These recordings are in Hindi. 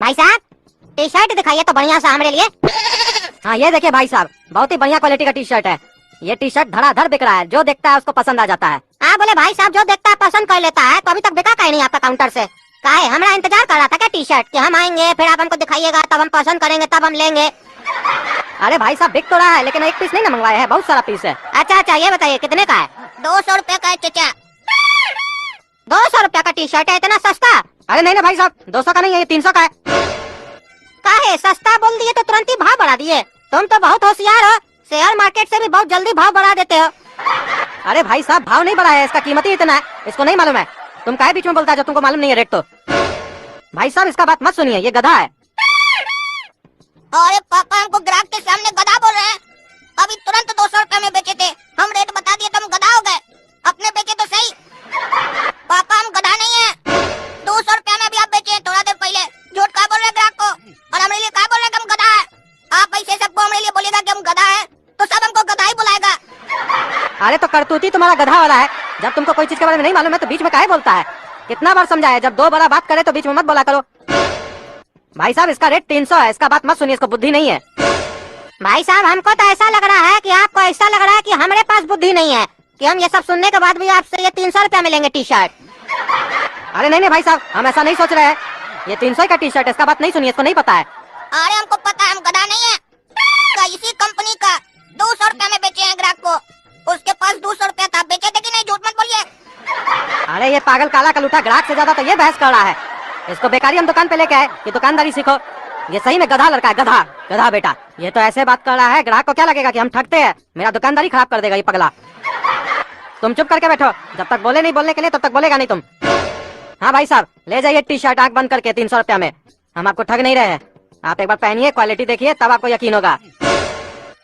भाई साहब टी शर्ट दिखाइए तो बढ़िया सा हमारे लिए। हाँ ये देखिए भाई साहब, बहुत ही बढ़िया क्वालिटी का टी शर्ट है। ये टी शर्ट धड़ाधड़ बिक रहा है, जो देखता है उसको पसंद आ जाता है। हाँ बोले भाई साहब, जो देखता है पसंद कर लेता है, तो अभी तक बिका कहीं नहीं आपका काउंटर से। काहे हमारा इंतजार कर रहा था क्या टी शर्ट कि हम आएंगे फिर आप हमको दिखाइएगा, तब हम पसंद करेंगे, तब हम लेंगे। अरे भाई साहब बिक तो रहा है, लेकिन एक पीस नहीं ना मंगवाया है, बहुत सारा पीस है। अच्छा अच्छा, ये बताइए कितने का है? 200 रुपए का है चचा। 200 रुपया का टी शर्ट है, इतना सस्ता? अरे नहीं ना भाई साहब, 200 का नहीं है, ये 300 का है। काहे सस्ता बोल दिए तो तुरंत ही भाव बढ़ा दिए? तुम तो बहुत होशियार हो, शेयर मार्केट से भी बहुत जल्दी भाव बढ़ा देते हो। अरे भाई साहब भाव नहीं बढ़ा है, इसका कीमत ही इतना है, इसको नहीं मालूम है? तुम काहे बीच में बोलता है जब तुमको मालूम नहीं है रेट? तो भाई साहब इसका बात मत सुनिए, ये गधा है। अरे पापा हमको ग्राहक के सामने गधा बोल रहे हैं। अभी तुरंत 200 रुपए में बेचे थे, हम रेट बता दिए तो हम गधा हो गए। अपने बेचे तो सही। पापा हम गधा नहीं है, 200 रुपया में अभी आप बेचे थोड़ा देर पहले। झूठ कहा बोल रहे ग्राहक को, और हमारे लिए कहा बोल रहे कि हम गधा है? आप ऐसे सबको हमारे लिए बोलेगा कि हम गधा है तो सब हमको गधा ही बुलाएगा। अरे तो करतूती तुम्हारा गधा वाला है, जब तुमको कोई चीज के बारे में नहीं मालूम है तो बीच में काहे बोलता है? कितना बार समझाया, जब दो बड़ा बात करे तो बीच में मत बोला करो। भाई साहब इसका रेट 300 है, इसका बात मत सुनिए, इसको बुद्धि नहीं है। भाई साहब हमको तो ऐसा लग रहा है कि आपको ऐसा लग रहा है कि हमारे पास बुद्धि नहीं है, कि हम ये सब सुनने के बाद भी आपसे ये 300 रुपया में लेंगे टी शर्ट। अरे नहीं नहीं भाई साहब, हम ऐसा नहीं सोच रहे हैं। ये 300 का टी शर्ट है, इसका बात नहीं सुनिए, इसको नहीं पता है। अरे हमको पता है, हम गधा नहीं है। इसी कंपनी का 200 रुपया में बेचे हैं ग्राहक को, उसके पास 200 रुपया था, बेचे थे कि नहीं? झूठ मत बोलिए। अरे ये पागल काला कलूठा ग्राहक से ज्यादा तो ये बहस कर रहा है। इसको बेकारी हम दुकान पे लेके आए कि दुकानदारी सीखो। ये सही में गधा लड़का है, गधा गधा बेटा। ये तो ऐसे बात कर रहा है, ग्राहक को क्या लगेगा कि हम ठगते हैं? मेरा दुकानदारी खराब कर देगा ये पगला। तुम चुप करके बैठो, जब तक बोले नहीं बोलने के लिए तब तक बोलेगा नहीं तुम। हाँ भाई साहब ले जाइए टी शर्ट आंख बंद करके 300 रुपया में। हम आपको ठग नहीं रहे हैं, आप एक बार पहनिए, क्वालिटी देखिए, तब आपको यकीन होगा।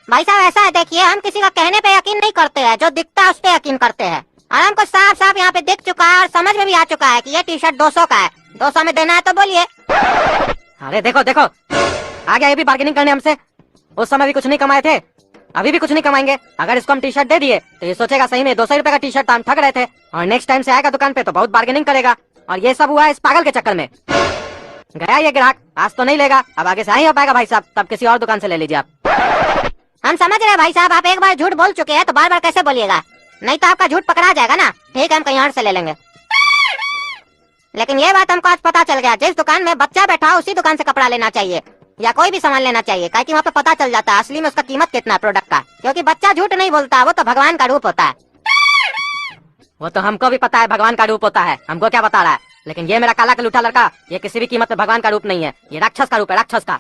भाई साहब ऐसा है, देखिए हम किसी का कहने पे यकीन नहीं करते हैं, जो दिखता है उस पे यकीन करते हैं। और हमको साफ साफ यहाँ पे दिख चुका है और समझ में भी आ चुका है कि ये टी शर्ट 200 का है। 200 में देना है तो बोलिए। अरे देखो देखो, आ गया ये भी बार्गेनिंग करने हमसे। उस समय भी कुछ नहीं कमाए थे, अभी भी कुछ नहीं कमाएंगे। अगर इसको हम टी शर्ट दे दिए तो ये सोचेगा सही में 200 रुपए का टी शर्ट हम ठग रहे थे, और नेक्स्ट टाइम से आएगा दुकान पे तो बहुत बार्गेनिंग करेगा। और ये सब हुआ है इस पागल के चक्कर में। गया ये ग्राहक, आज तो नहीं लेगा, अब आगे से नहीं हो पाएगा भाई साहब, तब किसी और दुकान से ले लीजिए आप। हम समझ रहे हैं भाई साहब, आप एक बार झूठ बोल चुके हैं तो बार बार कैसे बोलिएगा? नहीं तो आपका झूठ पकड़ा जाएगा ना। ठीक है, हम कहीं और से ले लेंगे। लेकिन ये बात हमको आज पता चल गया, जिस दुकान में बच्चा बैठा उसी दुकान से कपड़ा लेना चाहिए या कोई भी सामान लेना चाहिए, क्योंकि वहाँ पे पता चल जाता है असली में उसका कीमत कितना है प्रोडक्ट का। क्योंकि बच्चा झूठ नहीं बोलता, वो तो भगवान का रूप होता है। वो तो हमको भी पता है भगवान का रूप होता है, हमको क्या बता रहा है? लेकिन ये मेरा काला कलूठा लड़का, ये किसी भी कीमत में भगवान का रूप नहीं है, ये राक्षस का रूप है, राक्षस का।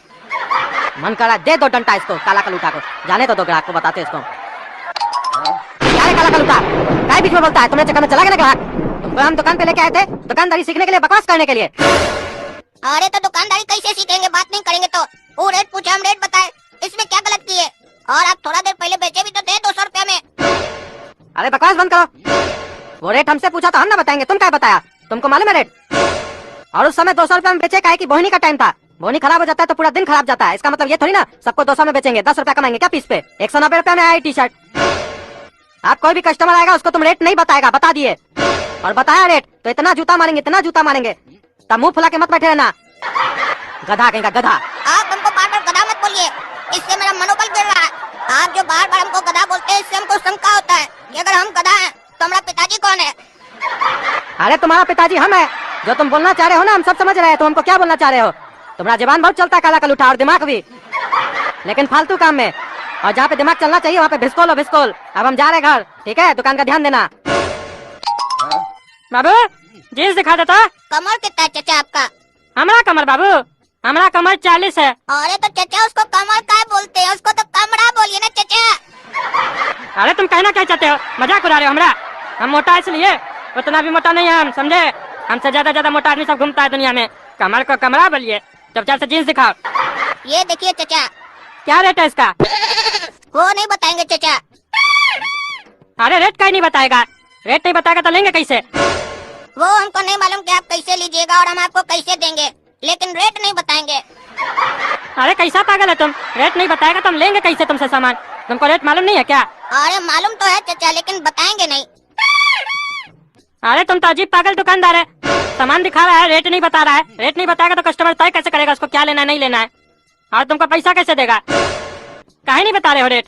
मन कर रहा है दे दो डंडा इसको, काला कलूठा को। जाने तो दो ग्राहक को, बताते इसको। क्या काला कलूठा काय बीच में बोलता है? तुमने चक्कर में चला गया ग्राहक? तुमको हम दुकान पे लेके आए थे दुकानदारी सीखने के लिए, बकवास करने के लिए। अरे तो दुकानदारी कैसे सीखेंगे? बात नहीं करेंगे तो वो रेट पूछा, हम रेट बताए, इसमें क्या गलत किए? और आप थोड़ा देर पहले बेचे भी तो थे 200 रुपया में। अरे बकवास बंद करो, वो रेट हमसे पूछा तो हम ना बताएंगे, तुम क्या बताया? तुमको मालूम है रेट? और उस समय 200 रुपया में बेचे का है कि बोहनी का टाइम था, बोहनी खराब हो जाता है तो पूरा दिन खराब जाता है। इसका मतलब ये थोड़ी ना सबको 200 में बेचेंगे, 10 रुपया कमाएंगे क्या पीस पे? 190 रुपया में आया टी शर्ट। आप कोई भी कस्टमर आएगा उसको तुम रेट नहीं बताएगा, बता दिए, और बताया रेट तो इतना जूता मारेंगे, इतना जूता मारेंगे, तब मुंह फुला के मत बैठे रहना, गधा कहीं का गधा। आप हमको बार बार गधा मत बोलिए, इससे मेरा मनोबल गिर रहा है। आप जो बार बार हमको गधा बोलते हैं, इससे हमको शंका होता है कि अगर हम गधा हैं तो हमारा पिताजी कौन है? अरे तुम्हारा पिताजी हम है। जो तुम बोलना चाह रहे हो ना हम सब समझ रहे हैं, तुम हमको क्या बोलना चाह रहे हो? तुम्हारा जबान बहुत चलता है काला कलूठा, और दिमाग भी, लेकिन फालतू काम में। और जहाँ पे दिमाग चलना चाहिए वहाँ पे भिस्कोल हो भिस्कोल। अब हम जा रहे घर, ठीक है? दुकान का ध्यान देना। बाबू जींस दिखा देता। कमर कितना है चचा आपका? हमारा कमर बाबू, हमारा कमर 40 है। अरे तो चचा उसको कमर का बोलते हैं, उसको तो कमरा बोलिए ना चचा। अरे तुम कहना क्या चाहते हो? मजाक उड़ा रहे हो हमरा? हम मोटा इसलिए, उतना भी मोटा नहीं है हम, समझे? हमसे ज्यादा मोटा आदमी सब घूमता है दुनिया में। कमर को कमरा बोलिए, चुपचाप से जींस दिखाओ। ये देखिए चचा। क्या रेट है इसका? वो नहीं बताएंगे चचा। अरे रेट कहीं नहीं बताएगा, रेट नहीं बताएगा तो लेंगे कैसे? वो हमको नहीं मालूम कि आप कैसे लीजिएगा और हम आपको कैसे देंगे, लेकिन रेट नहीं बताएंगे। अरे कैसा पागल है तुम? रेट नहीं बताएगा तो हम लेंगे कैसे तुमसे सामान? तुमको रेट मालूम नहीं है क्या? अरे मालूम तो है चचा, लेकिन बताएंगे नहीं। अरे तुम तो अजीब पागल दुकानदार है। सामान दिखा रहा है, रेट नहीं बता रहा है। रेट नहीं बताएगा तो कस्टमर तय कैसे करेगा उसको क्या लेना है नहीं लेना है? और तुमको पैसा कैसे देगा? काहे नहीं बता रहे हो रेट?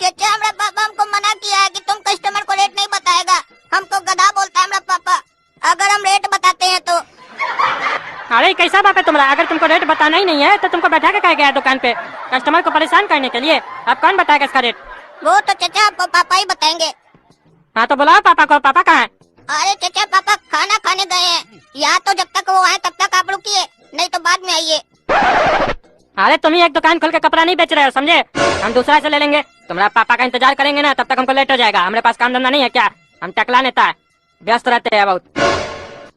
चाचा हमारा पापा हमको मना किया है कि तुम कस्टमर को रेट नहीं बताएगा। हमको गधा बोलता है हमारा पापा अगर हम रेट बताते हैं तो। अरे कैसा बाप है तुम्हारा? अगर तुमको रेट बताना ही नहीं है तो तुमको बैठा के कह गया दुकान पे कस्टमर को परेशान करने के लिए। अब कौन बताएगा इसका रेट? वो तो चाचा आपको पापा ही बताएंगे। हाँ तो बुलाओ पापा को। पापा कहाँ है? अरे चाचा पापा खाना खाने गए हैं। यहाँ तो जब तक वो आए तब तक आप रुकिए, नहीं तो बाद में आइए। अरे तुम ही एक दुकान खोल के कपड़ा नहीं बेच रहे हो समझे? हम दूसरा से ले लेंगे। तुम्हारा पापा का इंतजार करेंगे ना तब तक हमको लेट हो जाएगा। हमारे पास काम धंधा नहीं है क्या? हम टकला नेता है, व्यस्त रहते हैं बहुत।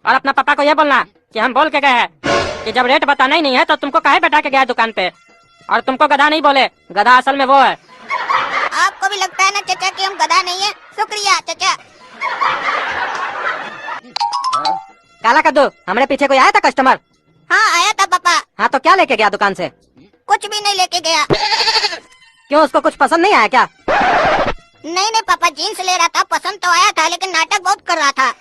और अपना पापा को ये बोलना कि हम बोल के गए हैं कि जब रेट बताना ही नहीं है तो तुमको काहे बैठा के गया दुकान पे। और तुमको गधा नहीं बोले, गधा असल में वो है। आपको भी लगता है ना चाचा कि हम गधा नहीं है? शुक्रिया चाचा। काला कद्दू, हमारे पीछे कोई आया था कस्टमर? हाँ आया था पापा। हाँ तो क्या लेके गया दुकान से? कुछ भी नहीं लेके गया। क्यों, उसको कुछ पसंद नहीं आया क्या? नहीं पापा, जीन्स ले रहा था, पसंद तो आया था लेकिन नाटक बहुत कर रहा था।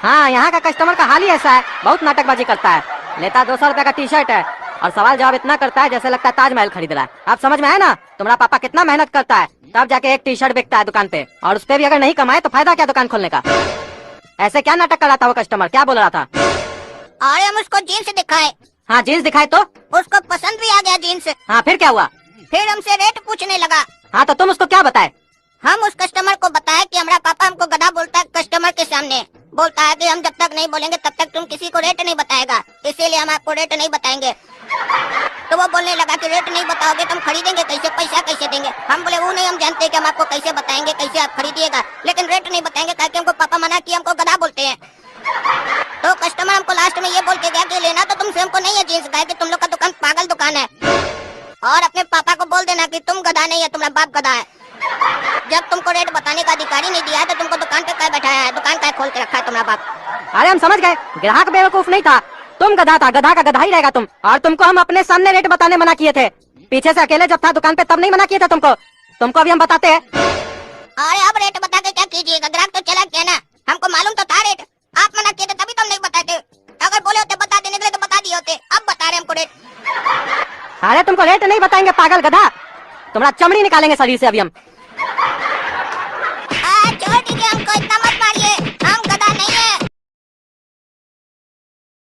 हाँ यहाँ का कस्टमर का हाल ही ऐसा है, बहुत नाटकबाजी करता है। लेता 200 रुपए का टी शर्ट है और सवाल जवाब इतना करता है जैसे लगता है ताजमहल खरीद रहा है। आप समझ में आया ना? तुम्हारा पापा कितना मेहनत करता है तब जाके एक टी शर्ट बिकता है दुकान पे, और उस पे भी अगर नहीं कमाए तो फायदा क्या दुकान खोलने का? ऐसे क्या नाटक कर रहा था वो कस्टमर? क्या बोल रहा था? अरे हम उसको जीन्स दिखाए। हाँ जीन्स दिखाए तो उसको पसंद भी आ गया जीन्स। हाँ फिर क्या हुआ? फिर हमसे रेट पूछने लगा। हाँ तो तुम उसको क्या बताए? हम उस कस्टमर को बताया कि हमारा पापा हमको गधा बोलता है कस्टमर के सामने। बोलता है कि हम जब तक नहीं बोलेंगे तब तक तुम किसी को रेट नहीं बताएगा, इसीलिए हम आपको रेट नहीं बताएंगे। तो वो बोलने लगा कि रेट नहीं बताओगे तुम खरीदेंगे कैसे, पैसा कैसे देंगे? हम बोले वो नहीं, हम जानते हैं कि हम आपको कैसे बताएंगे, कैसे आप खरीदिएगा, लेकिन रेट नहीं बताएंगे ताकि हमको पापा मना किया हमको गधा बोलते हैं। तो कस्टमर हमको लास्ट में ये बोल के गया कि लेना तो तुमसे हमको नहीं है जीन्स, का कि तुम लोग का दुकान पागल दुकान है, और अपने पापा को बोल देना कि तुम गधा नहीं है, तुम्हारा बाप गधा है। जब तुमको रेट बताने का अधिकारी नहीं दिया है तो तुमको दुकान पे क्या बैठाया है, दुकान क्या खोल के रखा है तुम्हारा बाप? अरे हम समझ गए, ग्राहक बेवकूफ नहीं था, तुम गधा था, गधा का गधा ही रहेगा तुम। और तुमको हम अपने सामने रेट बताने मना किए थे, पीछे से अकेले जब था दुकान पे तब नहीं मना किए थे तुमको। तुमको अभी हम बताते हैं। अरे अब रेट बता के क्या कीजिएगा? ग्राहक तो चला गया ना, हमको मालूम तो था रेट, आप मना किए थे तभी तो हम नहीं बताते। अगर बोले होते बता देने के लिए तो बता दिए होते, अब बता रहे हमको रेट। अरे तुमको रेट नहीं बताएंगे पागल गधा, तुम्हारा चमड़ी निकालेंगे शरीर से अभी हम।